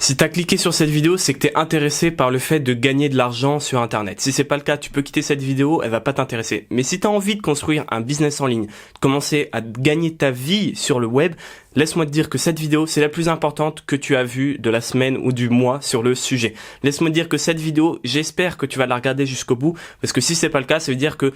Si t'as cliqué sur cette vidéo, c'est que t'es intéressé par le fait de gagner de l'argent sur internet. Si c'est pas le cas, tu peux quitter cette vidéo, elle va pas t'intéresser. Mais si t'as envie de construire un business en ligne, de commencer à gagner ta vie sur le web, laisse-moi te dire que cette vidéo, c'est la plus importante que tu as vue de la semaine ou du mois sur le sujet. Laisse-moi te dire que cette vidéo, j'espère que tu vas la regarder jusqu'au bout, parce que si c'est pas le cas, ça veut dire que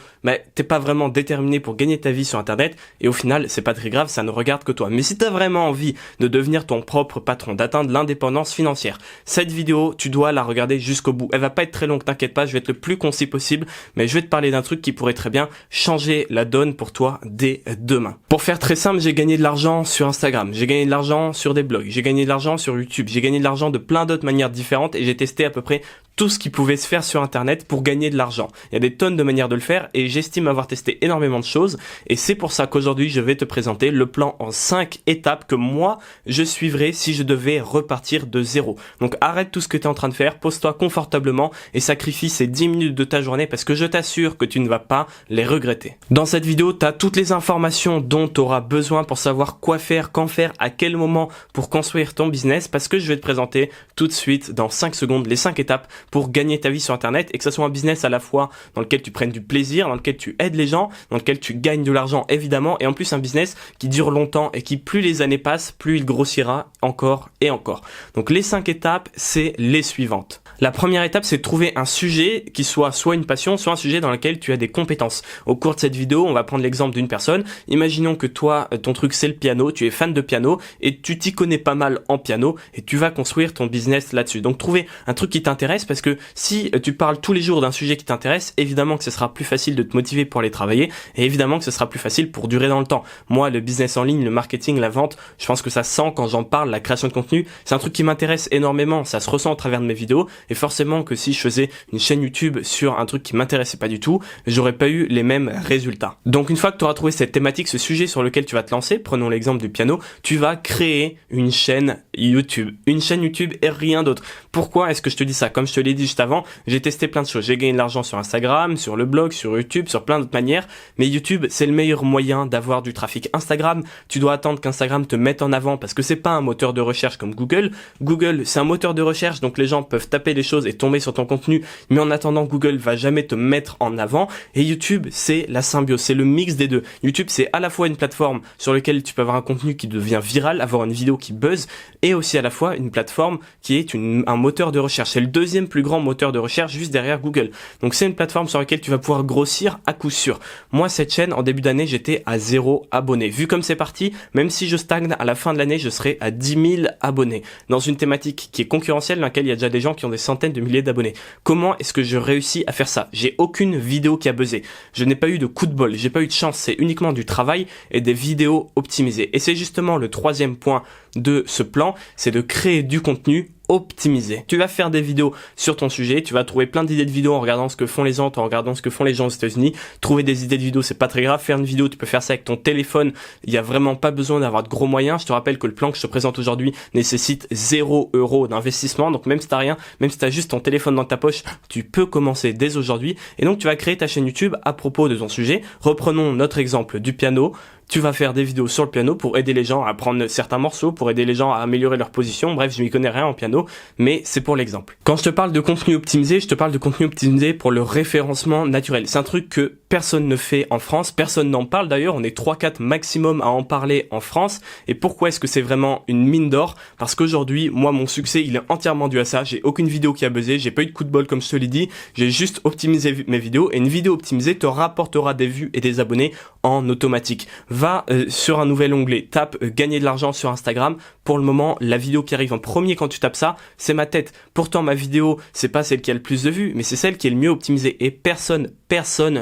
t'es pas vraiment déterminé pour gagner ta vie sur internet, et au final, c'est pas très grave, ça ne regarde que toi. Mais si t'as vraiment envie de devenir ton propre patron, d'atteindre l'indépendance financière, cette vidéo, tu dois la regarder jusqu'au bout. Elle va pas être très longue, t'inquiète pas, je vais être le plus concis possible, mais je vais te parler d'un truc qui pourrait très bien changer la donne pour toi dès demain. Pour faire très simple, j'ai gagné de l'argent sur Instagram, j'ai gagné de l'argent sur des blogs, j'ai gagné de l'argent sur YouTube, j'ai gagné de l'argent de plein d'autres manières différentes et j'ai testé à peu près tout ce qui pouvait se faire sur internet pour gagner de l'argent. Il y a des tonnes de manières de le faire et j'estime avoir testé énormément de choses et c'est pour ça qu'aujourd'hui je vais te présenter le plan en 5 étapes que moi je suivrais si je devais repartir de zéro. Donc arrête tout ce que tu es en train de faire, pose-toi confortablement et sacrifie ces 10 minutes de ta journée parce que je t'assure que tu ne vas pas les regretter. Dans cette vidéo, tu as toutes les informations dont tu auras besoin pour savoir quoi faire, quand faire, à quel moment pour construire ton business parce que je vais te présenter tout de suite dans 5 secondes les 5 étapes pour gagner ta vie sur internet et que ça soit un business à la fois dans lequel tu prennes du plaisir, dans lequel tu aides les gens, dans lequel tu gagnes de l'argent évidemment et en plus un business qui dure longtemps et qui plus les années passent, plus il grossira encore et encore. Donc les 5 étapes, c'est les suivantes. La première étape, c'est de trouver un sujet qui soit une passion, soit un sujet dans lequel tu as des compétences. Au cours de cette vidéo, on va prendre l'exemple d'une personne. Imaginons que toi, ton truc c'est le piano, tu es fan de piano et tu t'y connais pas mal en piano et tu vas construire ton business là-dessus. Donc trouver un truc qui t'intéresse parce que si tu parles tous les jours d'un sujet qui t'intéresse, évidemment que ce sera plus facile de te motiver pour aller travailler et évidemment que ce sera plus facile pour durer dans le temps. Moi, le business en ligne, le marketing, la vente, je pense que ça sent quand j'en parle, la création de contenu, c'est un truc qui m'intéresse énormément, ça se ressent au travers de mes vidéos et forcément que si je faisais une chaîne YouTube sur un truc qui m'intéressait pas du tout, j'aurais pas eu les mêmes résultats. Donc une fois que tu auras trouvé cette thématique, ce sujet sur lequel tu vas te lancer, prenons l'exemple du piano, tu vas créer une chaîne YouTube. Une chaîne YouTube et rien d'autre. Pourquoi est-ce que je te dis ça? Comme je te l'ai dit juste avant, j'ai testé plein de choses. J'ai gagné de l'argent sur Instagram, sur le blog, sur YouTube, sur plein d'autres manières. Mais YouTube, c'est le meilleur moyen d'avoir du trafic. Instagram, tu dois attendre qu'Instagram te mette en avant parce que c'est pas un moteur de recherche comme Google. Google, c'est un moteur de recherche, donc les gens peuvent taper des choses et tomber sur ton contenu. Mais en attendant, Google va jamais te mettre en avant. Et YouTube, c'est la symbiose, c'est le mix des deux. YouTube, c'est à la fois une plateforme sur laquelle tu peux avoir un contenu qui devient viral, avoir une vidéo qui buzz, et aussi à la fois une plateforme qui est un moteur de recherche. C'est le deuxième plus grand moteur de recherche juste derrière Google. Donc c'est une plateforme sur laquelle tu vas pouvoir grossir à coup sûr. Moi, cette chaîne, en début d'année, j'étais à 0 abonnés. Vu comme c'est parti, même si je stagne à la fin de l'année, je serai à 10 000 abonnés. Dans une thématique qui est concurrentielle, dans laquelle il y a déjà des gens qui ont des centaines de milliers d'abonnés. Comment est-ce que je réussis à faire ça? J'ai aucune vidéo qui a buzzé. Je n'ai pas eu de coup de bol, j'ai pas eu de chance. C'est uniquement du travail et des vidéos optimisées. Et c'est justement le troisième point de ce plan, c'est de créer du contenu optimisé. Tu vas faire des vidéos sur ton sujet, tu vas trouver plein d'idées de vidéos en regardant ce que font les autres, en regardant ce que font les gens aux États-Unis. Trouver des idées de vidéos, c'est pas très grave. Faire une vidéo, tu peux faire ça avec ton téléphone. Il y a vraiment pas besoin d'avoir de gros moyens. Je te rappelle que le plan que je te présente aujourd'hui nécessite 0 € d'investissement. Donc même si t'as rien, même si t'as juste ton téléphone dans ta poche, tu peux commencer dès aujourd'hui. Et donc tu vas créer ta chaîne YouTube à propos de ton sujet. Reprenons notre exemple du piano. Tu vas faire des vidéos sur le piano pour aider les gens à apprendre certains morceaux, pour aider les gens à améliorer leur position. Bref, je m'y connais rien en piano, mais c'est pour l'exemple. Quand je te parle de contenu optimisé, je te parle de contenu optimisé pour le référencement naturel. C'est un truc que personne ne fait en France, personne n'en parle d'ailleurs, on est 3-4 maximum à en parler en France. Et pourquoi est-ce que c'est vraiment une mine d'or? Parce qu'aujourd'hui, moi, mon succès, il est entièrement dû à ça. J'ai aucune vidéo qui a buzzé, j'ai pas eu de coup de bol comme je te l'ai dit, j'ai juste optimisé mes vidéos et une vidéo optimisée te rapportera des vues et des abonnés en automatique. Va sur un nouvel onglet, tape gagner de l'argent sur Instagram. Pour le moment, la vidéo qui arrive en premier quand tu tapes ça, c'est ma tête. Pourtant, ma vidéo, c'est pas celle qui a le plus de vues, mais c'est celle qui est le mieux optimisée. Et personne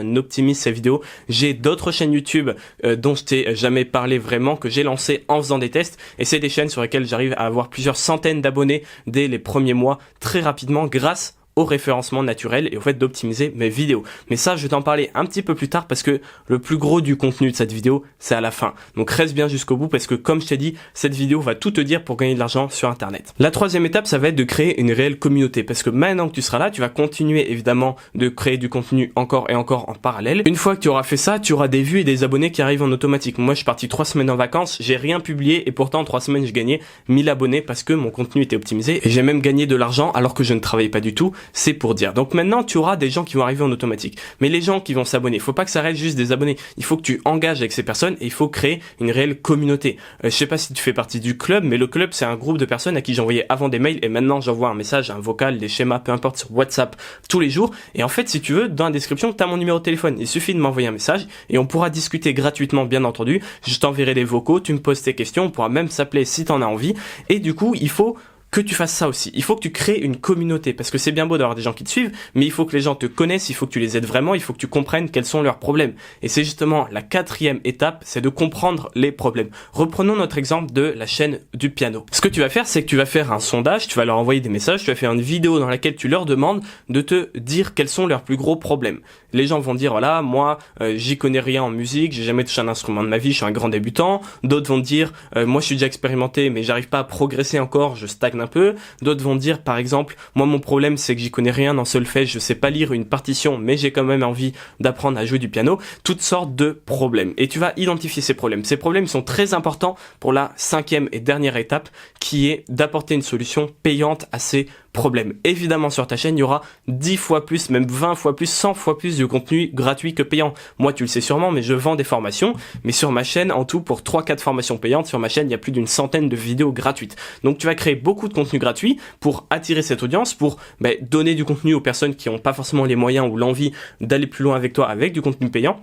n'optimise ces vidéos. J'ai d'autres chaînes YouTube dont je t'ai jamais parlé vraiment, que j'ai lancé en faisant des tests. Et c'est des chaînes sur lesquelles j'arrive à avoir plusieurs centaines d'abonnés dès les premiers mois, très rapidement, grâce au référencement naturel et au fait d'optimiser mes vidéos. Mais ça, je vais t'en parler un petit peu plus tard parce que le plus gros du contenu de cette vidéo, c'est à la fin. Donc reste bien jusqu'au bout parce que comme je t'ai dit, cette vidéo va tout te dire pour gagner de l'argent sur Internet. La troisième étape, ça va être de créer une réelle communauté parce que maintenant que tu seras là, tu vas continuer évidemment de créer du contenu encore et encore en parallèle. Une fois que tu auras fait ça, tu auras des vues et des abonnés qui arrivent en automatique. Moi, je suis parti 3 semaines en vacances, j'ai rien publié et pourtant en 3 semaines, j'ai gagné 1000 abonnés parce que mon contenu était optimisé et j'ai même gagné de l'argent alors que je ne travaillais pas du tout. C'est pour dire. Donc maintenant, tu auras des gens qui vont arriver en automatique. Mais les gens qui vont s'abonner, il faut pas que ça reste juste des abonnés. Il faut que tu engages avec ces personnes et il faut créer une réelle communauté. Je sais pas si tu fais partie du club, mais le club, c'est un groupe de personnes à qui j'envoyais avant des mails et maintenant j'envoie un message, un vocal, des schémas, peu importe, sur WhatsApp tous les jours. Et en fait, si tu veux, dans la description, tu as mon numéro de téléphone. Il suffit de m'envoyer un message et on pourra discuter gratuitement, bien entendu. Je t'enverrai des vocaux, tu me poses tes questions, on pourra même s'appeler si tu en as envie. Et du coup, il faut que tu fasses ça aussi. Il faut que tu crées une communauté parce que c'est bien beau d'avoir des gens qui te suivent, mais il faut que les gens te connaissent, il faut que tu les aides vraiment, il faut que tu comprennes quels sont leurs problèmes. Et c'est justement la quatrième étape, c'est de comprendre les problèmes. Reprenons notre exemple de la chaîne du piano. Ce que tu vas faire, c'est que tu vas faire un sondage, tu vas leur envoyer des messages, tu vas faire une vidéo dans laquelle tu leur demandes de te dire quels sont leurs plus gros problèmes. Les gens vont dire, voilà, moi, j'y connais rien en musique, j'ai jamais touché un instrument de ma vie, je suis un grand débutant. D'autres vont dire, moi je suis déjà expérimenté, mais j'arrive pas à progresser encore, je stagne un peu. D'autres vont dire, par exemple, moi mon problème c'est que j'y connais rien en solfège, je sais pas lire une partition, mais j'ai quand même envie d'apprendre à jouer du piano. Toutes sortes de problèmes. Et tu vas identifier ces problèmes. Ces problèmes sont très importants pour la cinquième et dernière étape, qui est d'apporter une solution payante à ces problèmes. Évidemment, sur ta chaîne, il y aura 10 fois plus, même 20 fois plus, 100 fois plus de contenu gratuit que payant. Moi, tu le sais sûrement, mais je vends des formations. Mais sur ma chaîne, en tout, pour 3-4 formations payantes, sur ma chaîne, il y a plus d'une centaine de vidéos gratuites. Donc, tu vas créer beaucoup de contenu gratuit pour attirer cette audience, pour donner du contenu aux personnes qui n'ont pas forcément les moyens ou l'envie d'aller plus loin avec toi avec du contenu payant.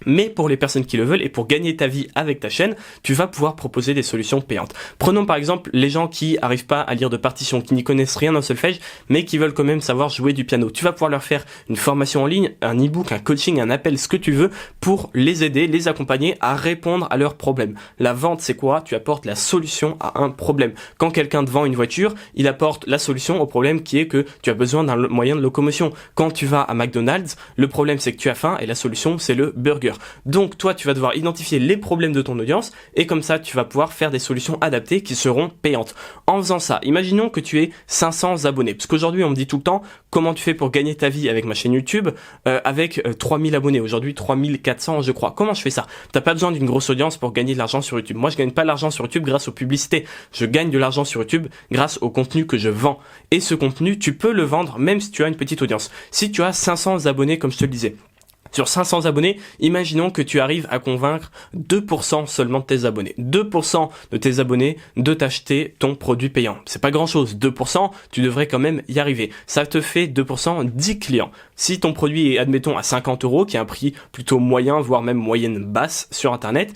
Mais pour les personnes qui le veulent et pour gagner ta vie avec ta chaîne, tu vas pouvoir proposer des solutions payantes. Prenons par exemple les gens qui arrivent pas à lire de partition, qui n'y connaissent rien en solfège, mais qui veulent quand même savoir jouer du piano. Tu vas pouvoir leur faire une formation en ligne, un e-book, un coaching, un appel, ce que tu veux, pour les aider, les accompagner à répondre à leurs problèmes. La vente, c'est quoi? Tu apportes la solution à un problème. Quand quelqu'un te vend une voiture, il apporte la solution au problème qui est que tu as besoin d'un moyen de locomotion. Quand tu vas à McDonald's, le problème c'est que tu as faim et la solution c'est le burger. Donc toi, tu vas devoir identifier les problèmes de ton audience et comme ça, tu vas pouvoir faire des solutions adaptées qui seront payantes. En faisant ça, imaginons que tu aies 500 abonnés. Parce qu'aujourd'hui, on me dit tout le temps, comment tu fais pour gagner ta vie avec ma chaîne YouTube avec 3000 abonnés. Aujourd'hui, 3400, je crois. Comment je fais ça? T'as pas besoin d'une grosse audience pour gagner de l'argent sur YouTube. Moi, je gagne pas de l'argent sur YouTube grâce aux publicités. Je gagne de l'argent sur YouTube grâce au contenu que je vends. Et ce contenu, tu peux le vendre même si tu as une petite audience. Si tu as 500 abonnés, comme je te le disais, sur 500 abonnés, imaginons que tu arrives à convaincre 2% seulement de tes abonnés. 2% de tes abonnés de t'acheter ton produit payant. C'est pas grand chose. 2%, tu devrais quand même y arriver. Ça te fait 2%, 10 clients. Si ton produit est, admettons, à 50 €, qui est un prix plutôt moyen, voire même moyenne basse sur Internet,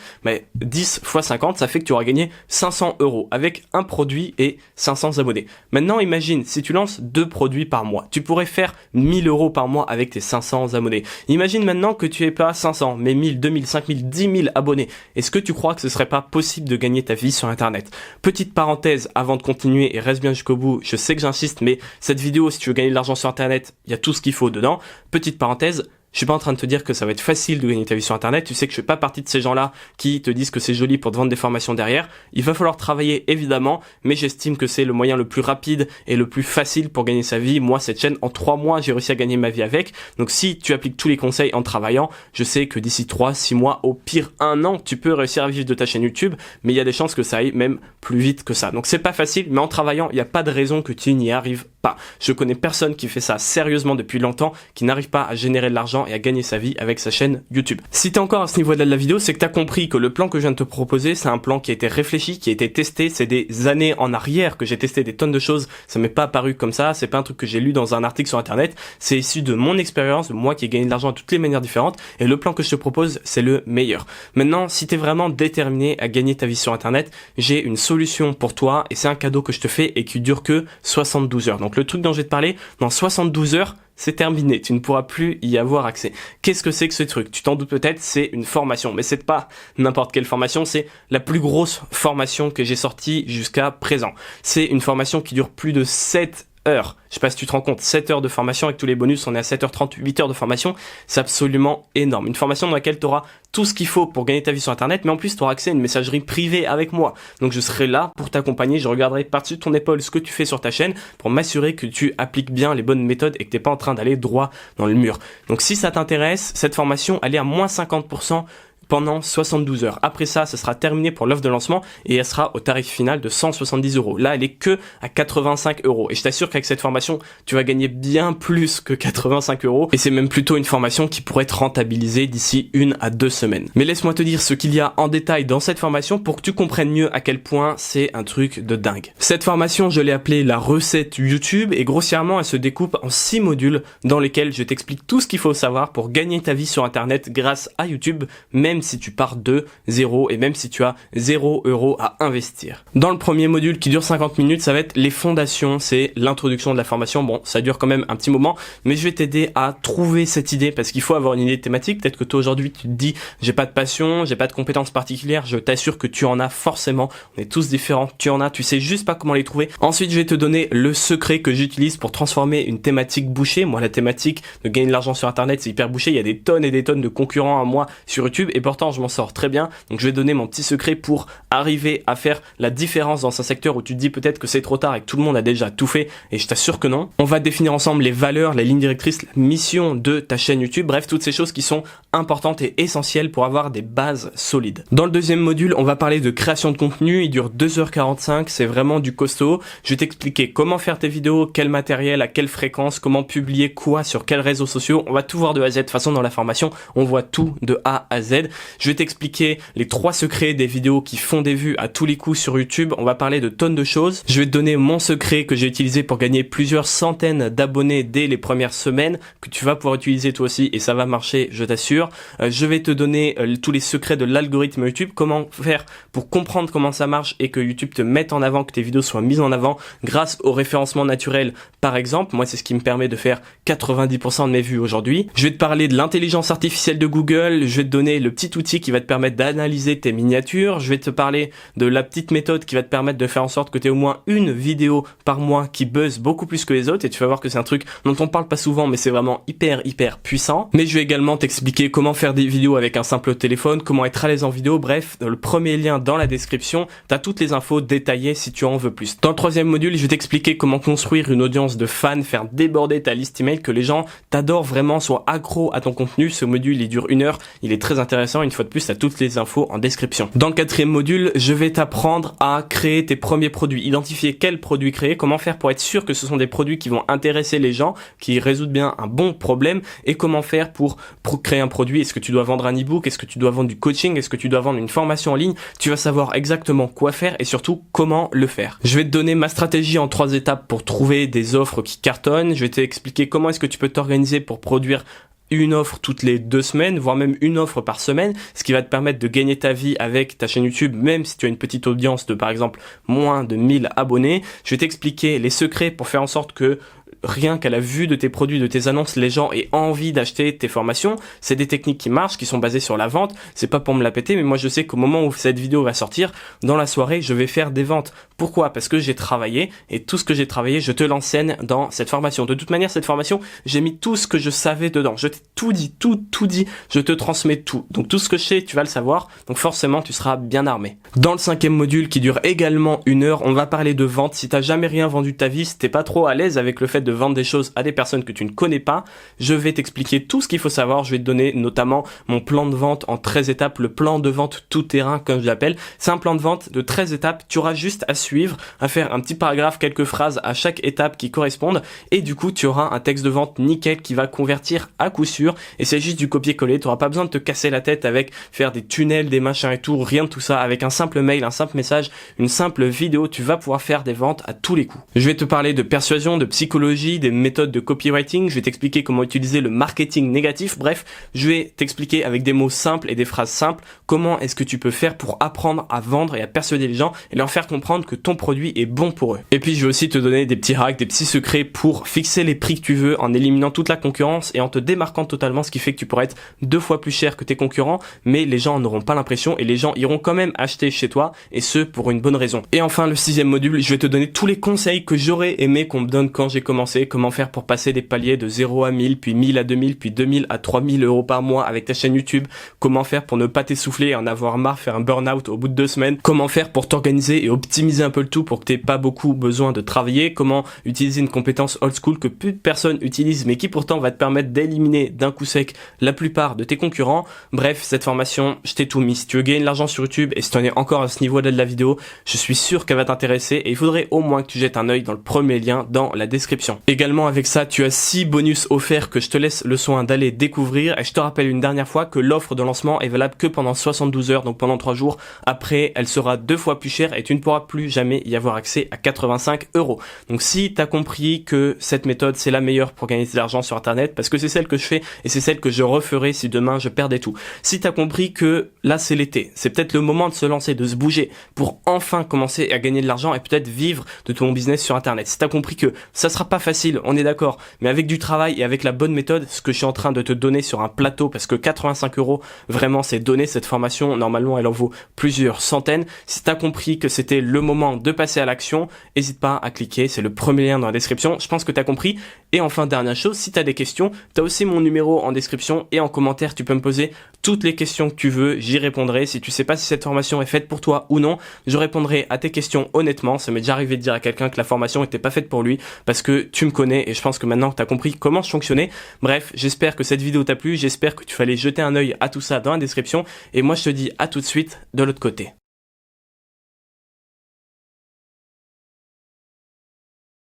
10 fois 50, ça fait que tu auras gagné 500 € avec un produit et 500 abonnés. Maintenant, imagine, si tu lances 2 produits par mois, tu pourrais faire 1000 € par mois avec tes 500 abonnés. Imagine maintenant que tu es pas 500, mais 1000, 2000, 5000, 10 000 abonnés. Est-ce que tu crois que ce serait pas possible de gagner ta vie sur Internet? Petite parenthèse avant de continuer et reste bien jusqu'au bout. Je sais que j'insiste, mais cette vidéo, si tu veux gagner de l'argent sur Internet, il y a tout ce qu'il faut dedans. Petite parenthèse. Je suis pas en train de te dire que ça va être facile de gagner ta vie sur Internet. Tu sais que je fais pas partie de ces gens-là qui te disent que c'est joli pour te vendre des formations derrière. Il va falloir travailler évidemment, mais j'estime que c'est le moyen le plus rapide et le plus facile pour gagner sa vie. Moi, cette chaîne, en 3 mois, j'ai réussi à gagner ma vie avec. Donc si tu appliques tous les conseils en travaillant, je sais que d'ici 3, 6 mois, au pire 1 an, tu peux réussir à vivre de ta chaîne YouTube, mais il y a des chances que ça aille même plus vite que ça. Donc c'est pas facile, mais en travaillant, il n'y a pas de raison que tu n'y arrives pas. Je connais personne qui fait ça sérieusement depuis longtemps, qui n'arrive pas à générer de l'argent et à gagner sa vie avec sa chaîne YouTube. Si t'es encore à ce niveau-là de la vidéo, c'est que t'as compris que le plan que je viens de te proposer, c'est un plan qui a été réfléchi, qui a été testé. C'est des années en arrière que j'ai testé des tonnes de choses. Ça m'est pas apparu comme ça. C'est pas un truc que j'ai lu dans un article sur Internet. C'est issu de mon expérience, de moi qui ai gagné de l'argent de toutes les manières différentes. Et le plan que je te propose, c'est le meilleur. Maintenant, si t'es vraiment déterminé à gagner ta vie sur Internet, j'ai une solution pour toi et c'est un cadeau que je te fais et qui dure que 72 heures. Donc le truc dont je vais te parler, dans 72 heures, c'est terminé, tu ne pourras plus y avoir accès. Qu'est-ce que c'est que ce truc? Tu t'en doutes peut-être, c'est une formation, mais c'est pas n'importe quelle formation, c'est la plus grosse formation que j'ai sortie jusqu'à présent. C'est une formation qui dure plus de 7 heures. Je sais pas si tu te rends compte, 7 heures de formation avec tous les bonus, on est à 7h30, 8 heures de formation, c'est absolument énorme. Une formation dans laquelle tu auras tout ce qu'il faut pour gagner ta vie sur internet, mais en plus tu auras accès à une messagerie privée avec moi. Donc je serai là pour t'accompagner, je regarderai par-dessus ton épaule ce que tu fais sur ta chaîne pour m'assurer que tu appliques bien les bonnes méthodes et que t'es pas en train d'aller droit dans le mur. Donc si ça t'intéresse, cette formation, elle est à moins 50% pendant 72 heures. Après ça, ce sera terminé pour l'offre de lancement et elle sera au tarif final de 170 euros. Là, elle est que à 85 euros. Et je t'assure qu'avec cette formation, tu vas gagner bien plus que 85 euros. Et c'est même plutôt une formation qui pourrait être rentabilisée d'ici 1 à 2 semaines. Mais laisse-moi te dire ce qu'il y a en détail dans cette formation pour que tu comprennes mieux à quel point c'est un truc de dingue. Cette formation, je l'ai appelée la recette YouTube et grossièrement, elle se découpe en 6 modules dans lesquels je t'explique tout ce qu'il faut savoir pour gagner ta vie sur Internet grâce à YouTube, même si tu pars de 0 et même si tu as 0 € à investir. Dans le premier module qui dure 50 minutes, ça va être les fondations, c'est l'introduction de la formation. Bon, ça dure quand même un petit moment, mais je vais t'aider à trouver cette idée parce qu'il faut avoir une idée thématique. Peut-être que toi aujourd'hui tu te dis j'ai pas de passion, j'ai pas de compétences particulières, je t'assure que tu en as forcément. On est tous différents, tu en as, tu sais juste pas comment les trouver. Ensuite, je vais te donner le secret que j'utilise pour transformer une thématique bouchée. Moi, la thématique de gagner de l'argent sur internet, c'est hyper bouché, il y a des tonnes et des tonnes de concurrents à moi sur YouTube et pourtant je m'en sors très bien. Donc je vais donner mon petit secret pour arriver à faire la différence dans un secteur où tu te dis peut-être que c'est trop tard et que tout le monde a déjà tout fait, et je t'assure que non. On va définir ensemble les valeurs, les lignes directrices, la mission de ta chaîne YouTube, bref toutes ces choses qui sont importantes et essentielles pour avoir des bases solides. Dans le deuxième module, on va parler de création de contenu, il dure 2h45, c'est vraiment du costaud. Je vais t'expliquer comment faire tes vidéos, quel matériel, à quelle fréquence, comment publier quoi sur quels réseaux sociaux, on va tout voir de A à Z. De toute façon dans la formation, on voit tout de A à Z. Je vais t'expliquer les 3 secrets des vidéos qui font des vues à tous les coups sur YouTube. On va parler de tonnes de choses. Je vais te donner mon secret que j'ai utilisé pour gagner plusieurs centaines d'abonnés dès les premières semaines, que tu vas pouvoir utiliser toi aussi et ça va marcher, je t'assure. Je vais te donner tous les secrets de l'algorithme YouTube, comment faire pour comprendre comment ça marche et que YouTube te mette en avant, que tes vidéos soient mises en avant grâce au référencement naturel par exemple. Moi, c'est ce qui me permet de faire 90% de mes vues aujourd'hui. Je vais te parler de l'intelligence artificielle de Google. Je vais te donner le petit outil qui va te permettre d'analyser tes miniatures. Je vais te parler de la petite méthode qui va te permettre de faire en sorte que tu aies au moins une vidéo par mois qui buzz beaucoup plus que les autres, et tu vas voir que c'est un truc dont on parle pas souvent mais c'est vraiment hyper puissant. Mais je vais également t'expliquer comment faire des vidéos avec un simple téléphone, comment être à l'aise en vidéo. Bref, dans le premier lien dans la description, tu as toutes les infos détaillées si tu en veux plus. Dans le troisième module, je vais t'expliquer comment construire une audience de fans, faire déborder ta liste email, que les gens t'adorent vraiment, soient accros à ton contenu. Ce module il dure 1 heure, il est très intéressant. Une fois de plus, tu as toutes les infos en description. Dans le quatrième module, je vais t'apprendre à créer tes premiers produits, identifier quels produits créer, comment faire pour être sûr que ce sont des produits qui vont intéresser les gens, qui résoudent bien un bon problème, et comment faire pour créer un produit. Est-ce que tu dois vendre un e-book? Est-ce que tu dois vendre du coaching? Est-ce que tu dois vendre une formation en ligne? Tu vas savoir exactement quoi faire et surtout comment le faire. Je vais te donner ma stratégie en 3 étapes pour trouver des offres qui cartonnent. Je vais t'expliquer comment est-ce que tu peux t'organiser pour produire une offre toutes les 2 semaines, voire même une offre par semaine, ce qui va te permettre de gagner ta vie avec ta chaîne YouTube, même si tu as une petite audience de par exemple moins de 1000 abonnés. Je vais t'expliquer les secrets pour faire en sorte que rien qu'à la vue de tes produits, de tes annonces, les gens aient envie d'acheter tes formations. C'est des techniques qui marchent, qui sont basées sur la vente. C'est pas pour me la péter, mais moi je sais qu'au moment où cette vidéo va sortir, dans la soirée, je vais faire des ventes. Pourquoi? Parce que j'ai travaillé, et tout ce que j'ai travaillé, je te l'enseigne dans cette formation. De toute manière, cette formation, j'ai mis tout ce que je savais dedans. Je t'ai tout dit, tout dit. Je te transmets tout. Donc tout ce que je sais, tu vas le savoir. Donc forcément, tu seras bien armé. Dans le 5e module, qui dure également 1 heure, on va parler de vente. Si t'as jamais rien vendu de ta vie, si t'es pas trop à l'aise avec le fait de vendre des choses à des personnes que tu ne connais pas, je vais t'expliquer tout ce qu'il faut savoir. Je vais te donner notamment mon plan de vente en 13 étapes, le plan de vente tout terrain comme je l'appelle. C'est un plan de vente de 13 étapes. Tu auras juste à suivre, à faire un petit paragraphe, quelques phrases à chaque étape qui correspondent, et du coup tu auras un texte de vente nickel qui va convertir à coup sûr, et c'est juste du copier-coller. Tu n'auras pas besoin de te casser la tête avec faire des tunnels, des machins et tout, rien de tout ça. Avec un simple mail, un simple message, une simple vidéo, tu vas pouvoir faire des ventes à tous les coups. Je vais te parler de persuasion, de psychologie, stratégies, des méthodes de copywriting, je vais t'expliquer comment utiliser le marketing négatif, bref, je vais t'expliquer avec des mots simples et des phrases simples comment est-ce que tu peux faire pour apprendre à vendre et à persuader les gens et leur faire comprendre que ton produit est bon pour eux. Et puis je vais aussi te donner des petits hacks, des petits secrets pour fixer les prix que tu veux en éliminant toute la concurrence et en te démarquant totalement, ce qui fait que tu pourrais être 2 fois plus cher que tes concurrents, mais les gens n'auront pas l'impression et les gens iront quand même acheter chez toi, et ce pour une bonne raison. Et enfin, le 6e module, je vais te donner tous les conseils que j'aurais aimé qu'on me donne quand j'ai commencé, comment faire pour passer des paliers de 0 à 1000, puis 1000 à 2000, puis 2000 à 3000 euros par mois avec ta chaîne YouTube, comment faire pour ne pas t'essouffler et en avoir marre, faire un burn-out au bout de 2 semaines, comment faire pour t'organiser et optimiser un peu le tout pour que t'aies pas beaucoup besoin de travailler, comment utiliser une compétence old school que plus de personnes utilisent mais qui pourtant va te permettre d'éliminer d'un coup sec la plupart de tes concurrents. Bref, cette formation, je t'ai tout mis. Si tu veux gagner de l'argent sur YouTube et si tu en es encore à ce niveau-là de la vidéo, je suis sûr qu'elle va t'intéresser et il faudrait au moins que tu jettes un œil dans le premier lien dans la description. Également avec ça, tu as 6 bonus offerts que je te laisse le soin d'aller découvrir, et je te rappelle une dernière fois que l'offre de lancement est valable que pendant 72 heures, donc pendant 3 jours. Après, elle sera 2 fois plus chère et tu ne pourras plus jamais y avoir accès à 85 €. Donc si tu as compris que cette méthode c'est la meilleure pour gagner de l'argent sur internet, parce que c'est celle que je fais et c'est celle que je referai si demain je perdais tout. Si tu as compris que là c'est l'été, c'est peut-être le moment de se lancer, de se bouger pour enfin commencer à gagner de l'argent et peut-être vivre de ton business sur internet. Si tu as compris que ça sera pas facile, on est d'accord, mais avec du travail et avec la bonne méthode, ce que je suis en train de te donner sur un plateau, parce que 85 €, vraiment c'est donné, cette formation, normalement elle en vaut plusieurs centaines. Si tu as compris que c'était le moment de passer à l'action, n'hésite pas à cliquer, c'est le premier lien dans la description, je pense que tu as compris. Et enfin, dernière chose, si tu as des questions, tu as aussi mon numéro en description et en commentaire, tu peux me poser toutes les questions que tu veux, j'y répondrai. Si tu sais pas si cette formation est faite pour toi ou non, je répondrai à tes questions honnêtement. Ça m'est déjà arrivé de dire à quelqu'un que la formation était pas faite pour lui parce que tu me connais et je pense que maintenant que tu as compris comment je fonctionnais. Bref, j'espère que cette vidéo t'a plu, j'espère que tu vas aller jeter un œil à tout ça dans la description et moi je te dis à tout de suite de l'autre côté.